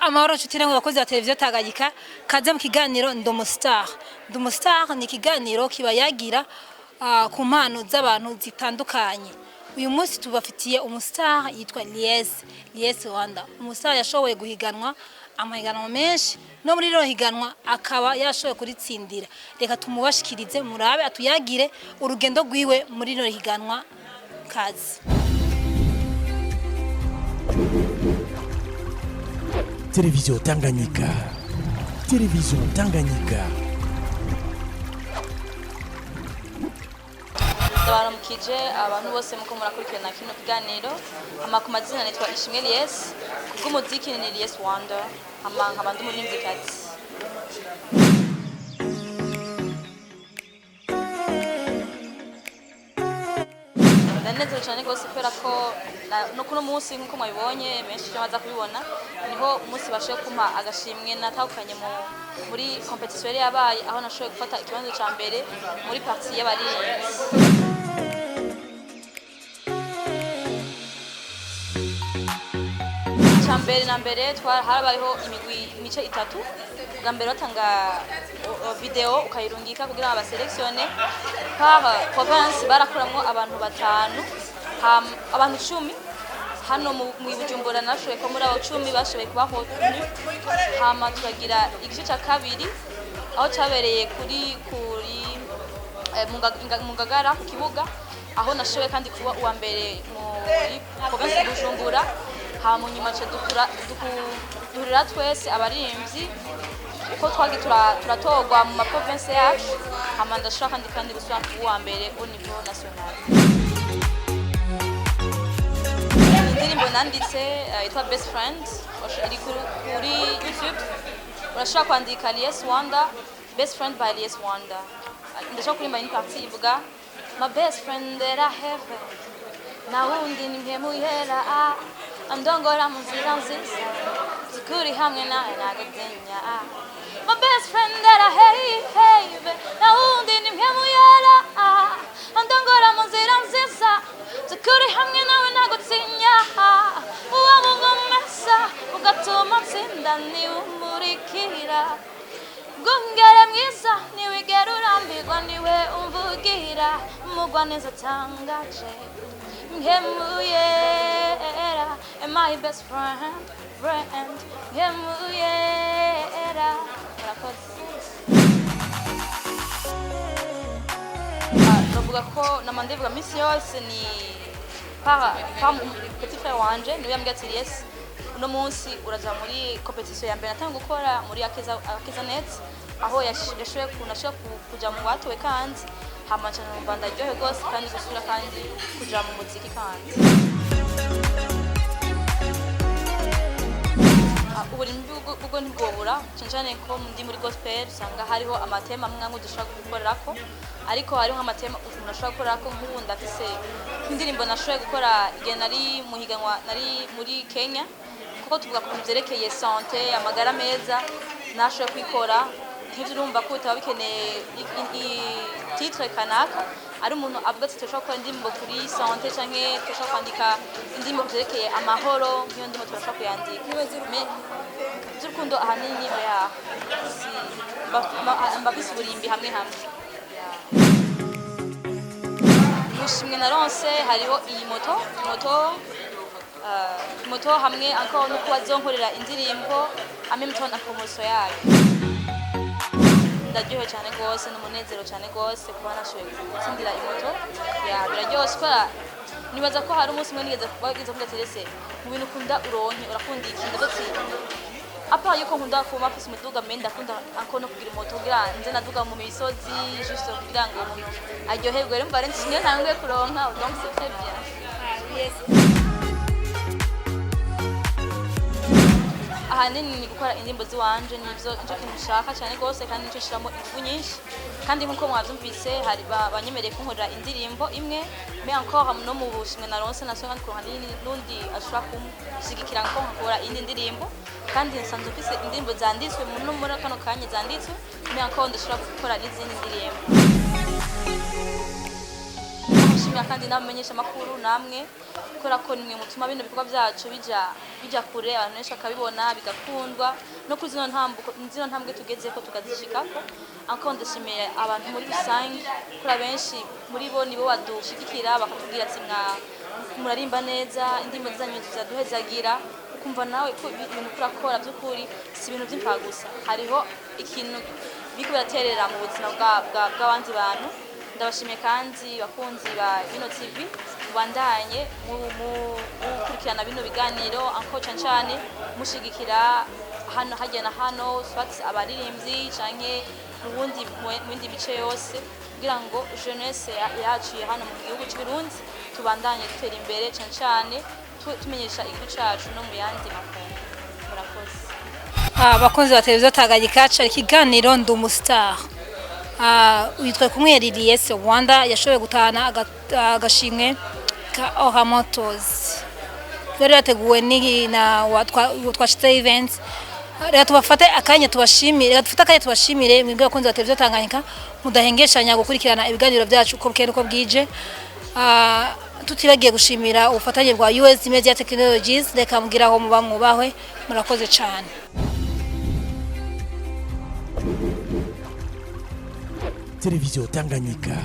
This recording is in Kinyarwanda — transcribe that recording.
Amahoro nshuti namwe bakozi ba televiziyo Tanganyika, kaze mu kiganiro Ndi Umustar. Ndi Umustar ni ikiganiro kiba yagira ku mpano z'abantu zitandukanye. Uyu munsi tubafitiye umustar yitwa Lies Wanda. Umustar yashoboye guhiganwa amahiganwa menshi, no muri rino higanwa akaba yashoboye kuritsindira. Reka tumubashikirize murabe atuyagire urugendo rwiwe muri rino higanwa. Kazi Télévision Tanganyika. Télévision Tanganyika. Ndabaramukije abantu bose muko murakurikirana kino kiganiro. Ku mazina nitwa Ishimwe Lies, kubw'umuziki ni Lies Wanda, nkaba ndi umuririmbyikazi. Ndanezero cyane gose kubera ko no kuno munsi nkuko mwabibonye menshi cyamaza kubibona, niho umunsi bashoye kumpa agashimwe natahukanye muri competition yari yabaye, aho nashoye gufata ikibanzo ca mbere muri partie y'abarinzi. Chambere na mbere harabayeho imice itatu. Bwa mbere batanga video ukayirungika kugira aba selection par province, barakuramwo abantu batanu, abantu 10 hano mu Bujumbura. Nashoboye ko muri abo 10 bashoboye kubaho, hama turagira igice cya kabiri aho cyabereye kuri mu Ngagara ku kibuga, aho nashoboye kandi kuba uwa mbere muri province Bujumbura. Hama nyuma cyo duhurira twese abaririmbyi uko twagi turatogwa mu province yacu, hama ndashaka kandi gusubira uwa mbere au niveau national. Indirimbo nanditse yitwa Best Friend, iri kuri YouTube. Urashaka kwandika Lies Wanda, Best Friend by Lies Wanda. Ndashaka kurimba in partie ivuga my best friend that I have, na wundi ni mpemu yera andongora mu nzira nziza, zikuri hamwe nawe nagatinya. My best friend that I have, na wundi ni mpemu yera andongora mu nzira nziza, zikuri hamwe nawe nagatinya. Uwa mungomesa ugatuma nsinda niwumurikira, gungere mwiza niwigera urambirwa niwe umvugira, umugwaneza tangaje Mhemuyera, my best friend, Mhemuyera. Novuga ko namandevuga misi yose ni par petit frère wanje niwe yambwiye ati Lies, uno munsi uraja muri competition ya mbere natanga gukora muri Akeza Net, aho yashoboye kuja mu batowe kandi hama cyane mu Rwanda ryohe gose kandi gusura kandi kuja mu muziki kandi. Uburimbi bwo ntibwobura cyane ko ndi muri gospel, usanga hariho amatema amwe dushaka gukorerako, ariko hariho amatema umuntu ashaka gukorerako. Nk'ubu ndafise indirimbo nashoboye gukora igihe nari mu higanwa nari muri Kenya, kuko tuvuga ku byerekeye santé, amagara meza, nashoboye kwikora. Nk'ibyo urumva ko utaba bikeneye titre kanaka, ari umuntu avuga ati turashaka gukora indirimbo kuri santé canke turashaka kwandika indirimbo kuzerekeye amahoro, nk'iyo ndimo turashaka kuyandika. By'urukundo ahanini oya mbafise uburimbi hamwe. Mushimwe naronse hariho iyi moto hamwe encore no kuba zonkorera indirimbo amwe mutona promotion yayo. Ndaryohewe cyane gose, n'umunezero cyane gose kuba nashoboye gutsindira imoto. Biraryoshe kubera nibaza ko hari umunsi umwe nigeze kuvuga ati Lies, mu bintu ukunda uronke urakunda ikintu gose, apa yuko nkunda kuba mfise umuduga mbe ndakunda ako no kugira imoto kugira nze naduga mu misozi juste kugira ngo umuntu aryoherwe. Rero mbare nsinye ntanguye kuronka, donc c'est très bien. Ahanini ni gukora indirimbo ziwanje, nivyo nje kinshaka cyane gose kandi nje shiramo ingufu nyinshi. Kandi nkuko mwavyumvise hari banyemereye kunkorera indirimbo imwe, mais encore no mu bushimwe naronse nasonga ko hari n'undi ashobora kumushyigikira ngo nkora indi ndirimbo. Kandi nsanzwe mfise indirimbo zanditswe muri kano kanya zanditswe, mais encore ndashobora gukora n'izindi ndirimbo. ndashimira kandi n'abamenyesha amakuru namwe kubera ko nimwe mutuma bino bikorwa byacu bija kure abantu benshi bakabibona bigakundwa no kuri zino ntambwe tugeze ko tukazishikako encore ndashimiye abantu muri rusange kuri benshi muri bo nibo badushigikira bakatubwira ati murarimba neza indimo zanyu zizaduhezagira ukumva nawe ko ibintu kurakora by'ukuri si ibintu by'impagusa hariho ikintu biko biraterera mu buzima bw'abandi bantu ndabashimiye kandi bakunzi ba Bino TV bandanye mu gukurikirana bino biganiro encore cyane mushigikira hano hajya na hano swati abaririmbyi canke mu bindi bice yose kugira ngo jeunesse yacu hano mu gihugu cy'u Burundi tubandanye gutera imbere cyane tumenyesha igihugu cyacu no mu yandi makungu murakoze. Abakunzi ba televiziyo Tanganyika cari ikiganiro ndi umustar witwa kumwe Lies Rwanda yashoboye gutahana agashimwe ka Ora Motors rero yateguwe na twashitse events rero tubafate akanya tubashimire mwebwe bakunzi ba televiziyo Tanganyika mudahengeshanya gukurikirana ibiganiro byacu uko bwije uko bwije tutibagiye gushimira ubufatanye bwa US Media Technologies reka mugiraho muba mwubahwe murakoze cyane. Télévision Tanganyika.